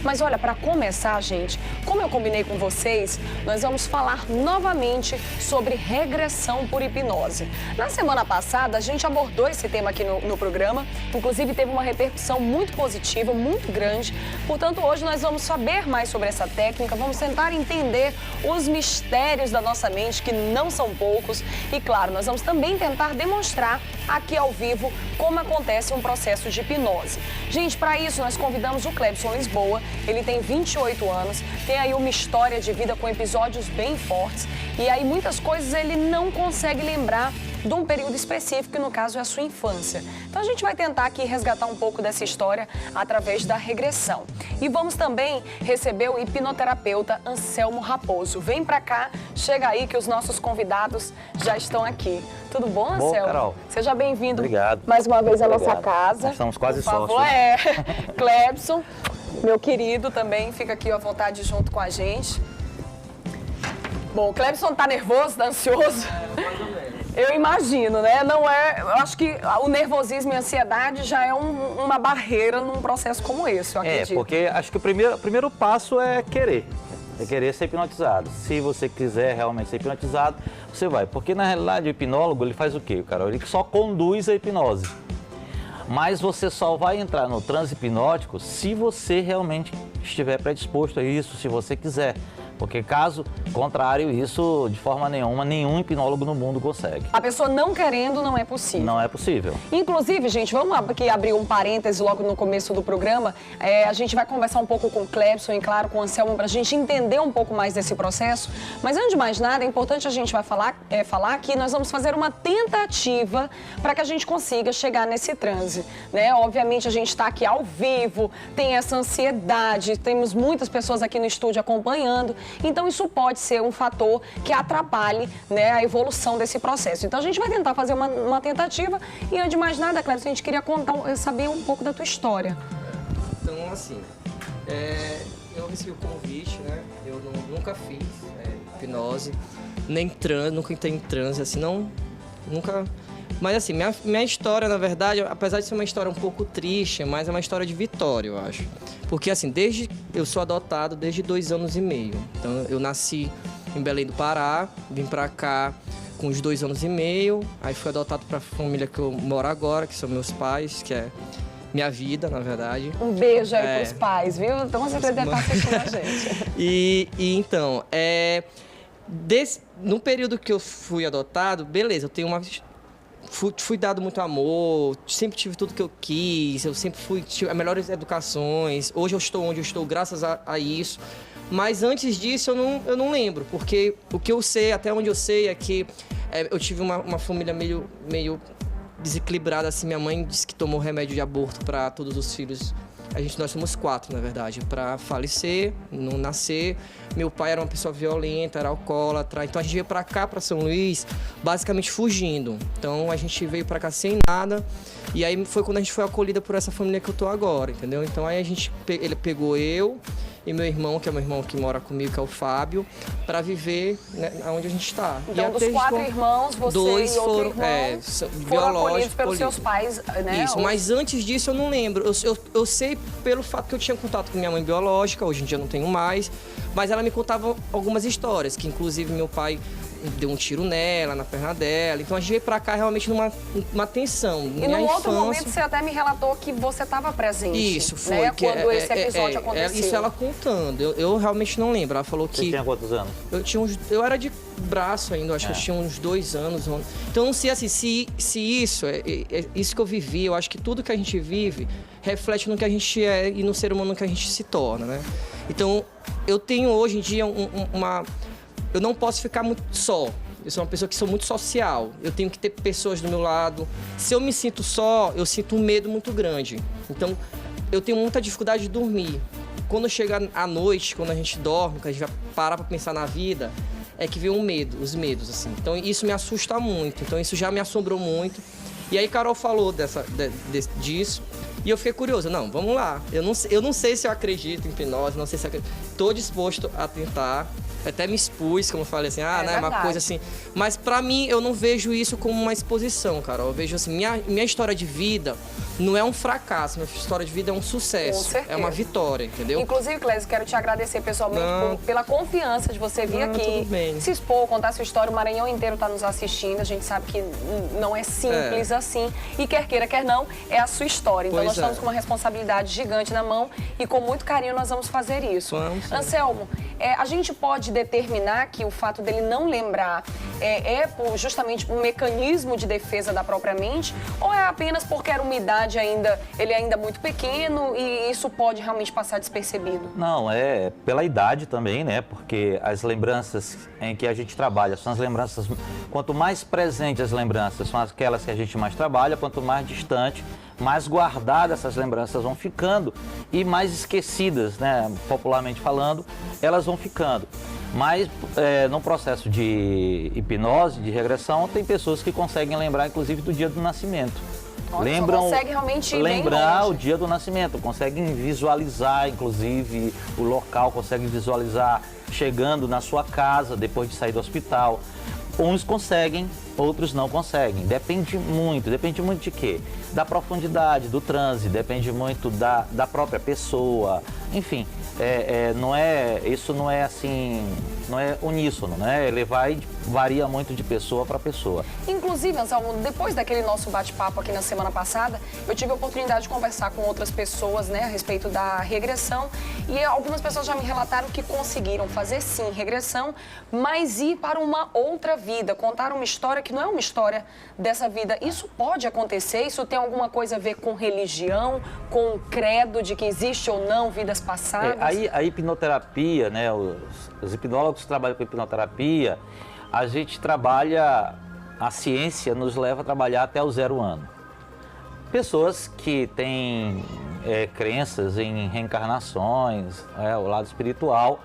Mas olha, para começar, gente, como eu combinei com vocês, nós vamos falar novamente sobre regressão por hipnose. Na semana passada, a gente abordou esse tema aqui no programa, inclusive teve uma repercussão muito positiva, muito grande. Portanto, hoje nós vamos saber mais sobre essa técnica, vamos tentar entender os mistérios da nossa mente, que não são poucos. E claro, nós vamos também tentar demonstrar aqui ao vivo como acontece um processo de hipnose. Gente, para isso nós convidamos o Clebson Lisboa, ele tem 28 anos, tem aí uma história de vida com episódios bem fortes e aí muitas coisas ele não consegue lembrar de um período específico, que no caso é a sua infância. Então a gente vai tentar aqui resgatar um pouco dessa história através da regressão. E vamos também receber o hipnoterapeuta Anselmo Raposo. Vem pra cá, chega aí que os nossos convidados já estão aqui. Tudo bom, Anselmo? Bom, Carol. Seja bem-vindo. Obrigado. Mais uma vez à nossa casa. Nós estamos quase Por favor, sócios. Clebson, meu querido também, fica aqui à vontade junto com a gente. Bom, o Clebson tá nervoso, tá ansioso? Eu imagino, né? Não é. Eu acho que o nervosismo e a ansiedade já é uma barreira num processo como esse, eu acredito. Porque acho que o primeiro passo é querer. É querer ser hipnotizado. Se você quiser realmente ser hipnotizado, você vai. Porque na realidade o hipnólogo, ele faz o quê, Carol? Ele só conduz a hipnose. Mas você só vai entrar no transe hipnótico se você realmente estiver predisposto a isso, se você quiser. Porque caso contrário, isso de forma nenhuma, nenhum hipnólogo no mundo consegue. A pessoa não querendo não é possível. Não é possível. Inclusive, gente, vamos aqui abrir um parêntese logo no começo do programa. A gente vai conversar um pouco com o Clebson e, claro, com o Anselmo, para a gente entender um pouco mais desse processo. Mas, antes de mais nada, é importante a gente falar que nós vamos fazer uma tentativa para que a gente consiga chegar nesse transe, né? Obviamente, a gente está aqui ao vivo, tem essa ansiedade, temos muitas pessoas aqui no estúdio acompanhando. Então, isso pode ser um fator que atrapalhe, né, a evolução desse processo. Então, a gente vai tentar fazer uma tentativa. E, antes de mais nada, Clebson, a gente queria saber um pouco da tua história. Então, assim, eu recebi o convite, né? Eu nunca fiz hipnose, nem transe, nunca entrei em transe, assim, nunca... Mas, assim, minha história, na verdade, apesar de ser uma história um pouco triste, mas é uma história de vitória, eu acho. Porque, assim, eu sou adotado desde 2 anos e meio. Então, eu nasci em Belém do Pará, vim pra cá com os 2 anos e meio, aí fui adotado pra família que eu moro agora, que são meus pais, que é minha vida, na verdade. Um beijo aí pros pais, viu? Então, você deve estar assistindo a gente. Então, no período que eu fui adotado, beleza, eu tenho fui dado muito amor, sempre tive tudo que eu quis, eu sempre tive as melhores educações. Hoje eu estou onde eu estou graças a isso. Mas antes disso eu não lembro, porque o que eu sei, até onde eu sei, é que eu tive uma família meio desequilibrada, assim. Minha mãe disse que tomou remédio de aborto para todos os filhos. Nós somos 4, na verdade, para falecer, não nascer. Meu pai era uma pessoa violenta, era alcoólatra. Então a gente veio para cá, para São Luís, basicamente fugindo. Então a gente veio para cá sem nada. E aí foi quando a gente foi acolhida por essa família que eu tô agora, entendeu? Então aí ele pegou eu e meu irmão, que é meu irmão que mora comigo, que é o Fábio, para viver, né, onde a gente está. Então, dos 4 irmãos, você 2 e outro irmão foram acolhidos pelos seus pais, né? Isso, mas antes disso eu não lembro. Eu sei pelo fato que eu tinha contato com minha mãe biológica, hoje em dia não tenho mais, mas ela me contava algumas histórias, que inclusive meu pai deu um tiro nela, na perna dela. Então a gente veio pra cá realmente numa tensão. E num outro momento você até me relatou que você estava presente. Isso, foi. Né? Quando esse episódio aconteceu. Isso ela contando. Eu realmente não lembro. Ela falou que... Você tinha quantos anos? Eu era de braço ainda, acho que eu tinha uns 2 anos. Então não sei assim, se isso isso que eu vivi, eu acho que tudo que a gente vive reflete no que a gente é e no ser humano que a gente se torna, né? Então eu tenho hoje em dia eu não posso ficar muito só. Eu sou uma pessoa que sou muito social. Eu tenho que ter pessoas do meu lado. Se eu me sinto só, eu sinto um medo muito grande. Então, eu tenho muita dificuldade de dormir. Quando chega à noite, quando a gente dorme, que a gente vai parar para pensar na vida, é que vem os medos, assim. Então, isso me assusta muito. Então, isso já me assombrou muito. E aí, Carol falou disso. E eu fiquei curioso, não, vamos lá. Eu não sei se eu acredito em hipnose, não sei se eu acredito. Tô disposto a tentar. Até me expus, como eu falei assim, não é uma coisa assim. Mas pra mim, eu não vejo isso como uma exposição, cara. Eu vejo assim, minha história de vida não é um fracasso, minha história de vida é um sucesso. Com certeza. É uma vitória, entendeu? Inclusive, Clésio, quero te agradecer pessoalmente pela confiança de você vir aqui, se expor, contar sua história. O Maranhão inteiro está nos assistindo. A gente sabe que não é simples assim. E quer queira, quer não, é a sua história. Então, nós estamos com uma responsabilidade gigante na mão e com muito carinho nós vamos fazer isso. Anselmo, a gente pode determinar que o fato dele não lembrar justamente um mecanismo de defesa da própria mente, ou é apenas porque era uma idade ainda, ele é ainda muito pequeno e isso pode realmente passar despercebido? Não, é pela idade também, né? Porque as lembranças em que a gente trabalha são as lembranças, quanto mais presentes as lembranças são aquelas que a gente mais trabalha, quanto mais distante, mais guardadas essas lembranças vão ficando e mais esquecidas, né? Popularmente falando, elas vão ficando. Mas no processo de hipnose, de regressão, tem pessoas que conseguem lembrar, inclusive, do dia do nascimento. Consegue realmente lembrar o dia do nascimento, conseguem visualizar, inclusive, o local, conseguem visualizar chegando na sua casa depois de sair do hospital. Uns conseguem, outros não conseguem. Depende muito de quê? Da profundidade, do transe, depende muito da própria pessoa, enfim. Isso não é assim, não é uníssono, né? Ele varia muito de pessoa para pessoa. Inclusive, Anselmo, depois daquele nosso bate-papo aqui na semana passada, eu tive a oportunidade de conversar com outras pessoas, né, a respeito da regressão, e algumas pessoas já me relataram que conseguiram fazer sim regressão, mas ir para uma outra vida, contar uma história que não é uma história dessa vida. Isso pode acontecer? Isso tem alguma coisa a ver com religião, com o credo de que existe ou não vidas passadas? A hipnoterapia, né, os hipnólogos que trabalham com hipnoterapia, a gente trabalha, a ciência nos leva a trabalhar até o 0 ano. Pessoas que têm crenças em reencarnações, o lado espiritual,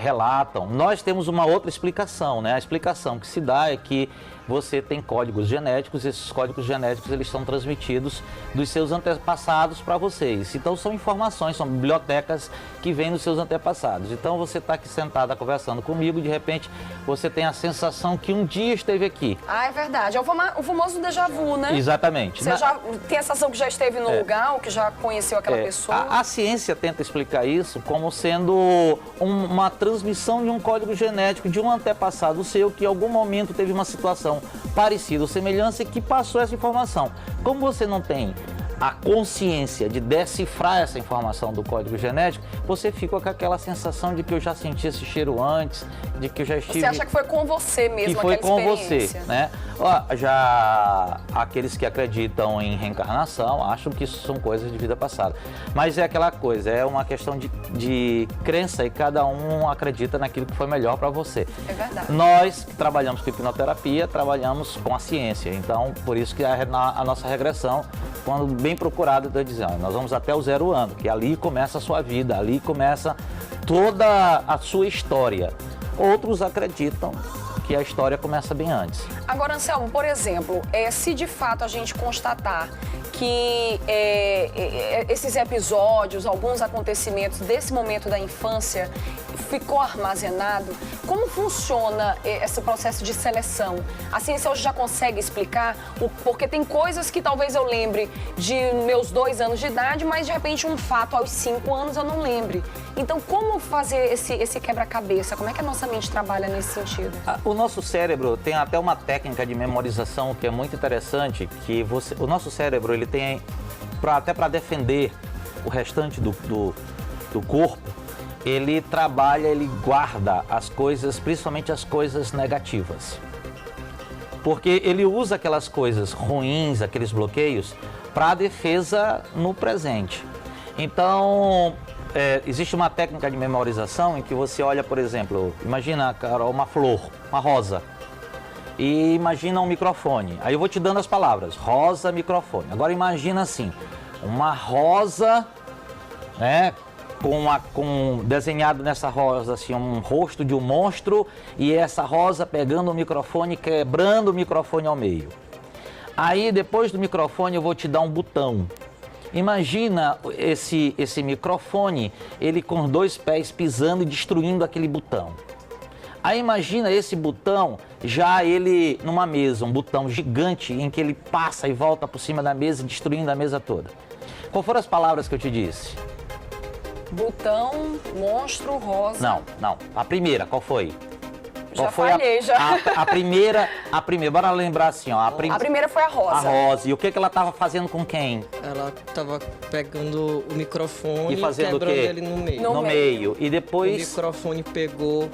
relatam. Nós temos uma outra explicação, né? A explicação que se dá é que você tem códigos genéticos, esses códigos genéticos eles são transmitidos dos seus antepassados para vocês. Então são informações, são bibliotecas que vêm dos seus antepassados. Então você está aqui sentada conversando comigo e de repente você tem a sensação que um dia esteve aqui. Ah, é verdade. É o famoso déjà vu, né? Exatamente. Você já tem a sensação que já esteve no lugar, ou que já conheceu aquela pessoa? A ciência tenta explicar isso como sendo uma transmissão de um código genético de um antepassado seu que em algum momento teve uma situação parecida ou semelhança e que passou essa informação. Como você não tem a consciência de decifrar essa informação do código genético, você fica com aquela sensação de que eu já senti esse cheiro antes, de que eu já estive... Você acha que foi com você mesmo, que foi aquela com você, né? Já aqueles que acreditam em reencarnação acham que isso são coisas de vida passada. Mas é aquela coisa, é uma questão de crença e cada um acredita naquilo que foi melhor para você. É verdade. Nós que trabalhamos com hipnoterapia, trabalhamos com a ciência. Então, por isso que a nossa regressão, quando bem procurada, está dizendo, nós vamos até o 0 ano, que ali começa a sua vida, ali começa toda a sua história. Outros acreditam que a história começa bem antes. Agora, Anselmo, por exemplo, se de fato a gente constatar que esses episódios, alguns acontecimentos desse momento da infância ficou armazenado, como funciona esse processo de seleção? A ciência hoje já consegue explicar, porque tem coisas que talvez eu lembre de meus 2 anos de idade, mas de repente um fato aos 5 anos eu não lembre. Então, como fazer esse quebra-cabeça? Como é que a nossa mente trabalha nesse sentido? O nosso cérebro tem até uma técnica de memorização que é muito interessante, que o nosso cérebro ele tem, até para defender o restante do corpo, ele trabalha, ele guarda as coisas, principalmente as coisas negativas. Porque ele usa aquelas coisas ruins, aqueles bloqueios, para a defesa no presente. Então, existe uma técnica de memorização em que você olha, por exemplo, imagina, Carol, uma flor, uma rosa, e imagina um microfone. Aí eu vou te dando as palavras, rosa, microfone. Agora imagina assim, uma rosa, né, com desenhado nessa rosa assim, um rosto de um monstro e essa rosa pegando o microfone, quebrando o microfone ao meio. Aí depois do microfone eu vou te dar um botão. Imagina esse microfone, ele com 2 pés pisando e destruindo aquele botão. Aí imagina esse botão, já ele numa mesa, um botão gigante em que ele passa e volta por cima da mesa, destruindo a mesa toda. Qual foram as palavras que eu te disse? Botão, monstro, rosa. Não. A primeira, qual foi? Já falhei, já. A primeira, bora lembrar assim, ó. A primeira foi a rosa. A rosa. E o que ela estava fazendo com quem? Ela tava pegando o microfone E fazendo o quebrando quê? ele no meio. No meio. E O depois... microfone pegou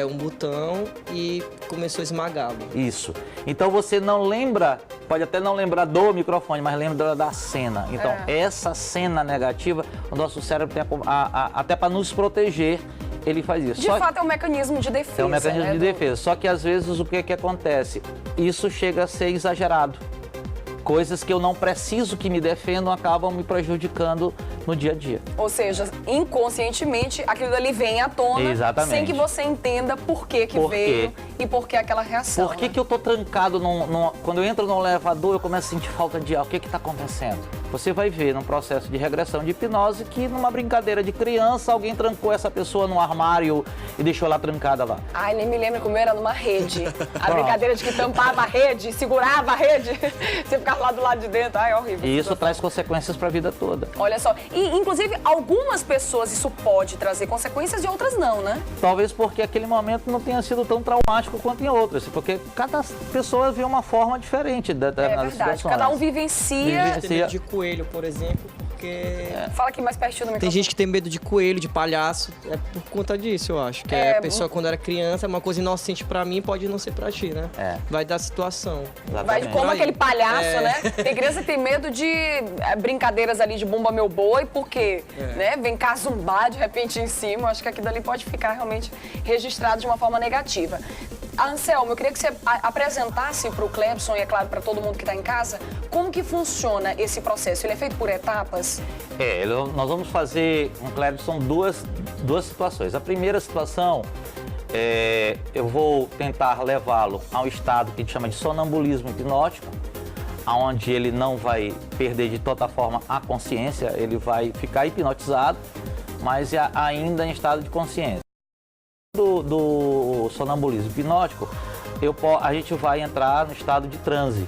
um botão e começou a esmagá-lo. Isso. Então você não lembra, pode até não lembrar do microfone, mas lembra da cena. Então essa cena negativa, o nosso cérebro tem até para nos proteger, ele faz isso. De fato, é um mecanismo de defesa. É um mecanismo né, de defesa. Só que às vezes o que acontece? Isso chega a ser exagerado. Coisas que eu não preciso que me defendam acabam me prejudicando no dia a dia. Ou seja, inconscientemente, aquilo dali vem à tona, Exatamente. sem que você entenda por que veio e por que aquela reação. Por que eu tô trancado quando eu entro no elevador, eu começo a sentir falta de ar? O que está acontecendo? Você vai ver num processo de regressão de hipnose que numa brincadeira de criança, alguém trancou essa pessoa no armário e deixou ela trancada lá. Ai, nem me lembro como era numa rede. A brincadeira de que tampava a rede, segurava a rede, você ficava lá do lado de dentro. Ai, horrível. E isso traz consequências para a vida toda. Olha só, e inclusive algumas pessoas isso pode trazer consequências e outras não, né? Talvez porque aquele momento não tenha sido tão traumático quanto em outros, porque cada pessoa vê uma forma diferente É verdade, situações. cada um vivencia. Tem medo de coelho, por exemplo, porque... Fala aqui mais pertinho do microfone. Tem gente que tem medo de coelho, de palhaço, é por conta disso, eu acho. Que a pessoa, quando era criança, é uma coisa inocente pra mim, pode não ser pra ti, né? Vai da situação. Vai de como aquele palhaço, né? Tem criança que tem medo de brincadeiras ali de Bumba Meu Boi, porque né, vem cá zumbar de repente em cima. Acho que aquilo ali pode ficar realmente registrado de uma forma negativa. Anselmo, eu queria que você apresentasse para o Clebson e, é claro, para todo mundo que está em casa, como que funciona esse processo? Ele é feito por etapas? Nós vamos fazer com o Clebson duas situações. A primeira situação, eu vou tentar levá-lo a um estado que a gente chama de sonambulismo hipnótico, onde ele não vai perder de toda forma a consciência, ele vai ficar hipnotizado, mas ainda em estado de consciência. Do sonambulismo hipnótico, a gente vai entrar no estado de transe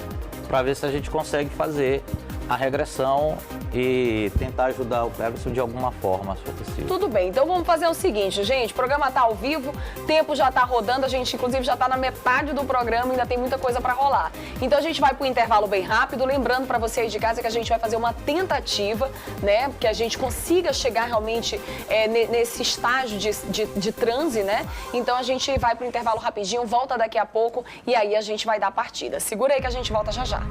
para ver se a gente consegue fazer a regressão e tentar ajudar o Clebson de alguma forma, se for possível. Tudo bem, então vamos fazer o seguinte, gente, o programa tá ao vivo, tempo já tá rodando, a gente inclusive já tá na metade do programa, ainda tem muita coisa para rolar. Então a gente vai pro intervalo bem rápido, lembrando para você aí de casa que a gente vai fazer uma tentativa, né, que a gente consiga chegar realmente nesse estágio de transe, né? Então a gente vai pro intervalo rapidinho, volta daqui a pouco e aí a gente vai dar a partida. Segura aí que a gente volta já já.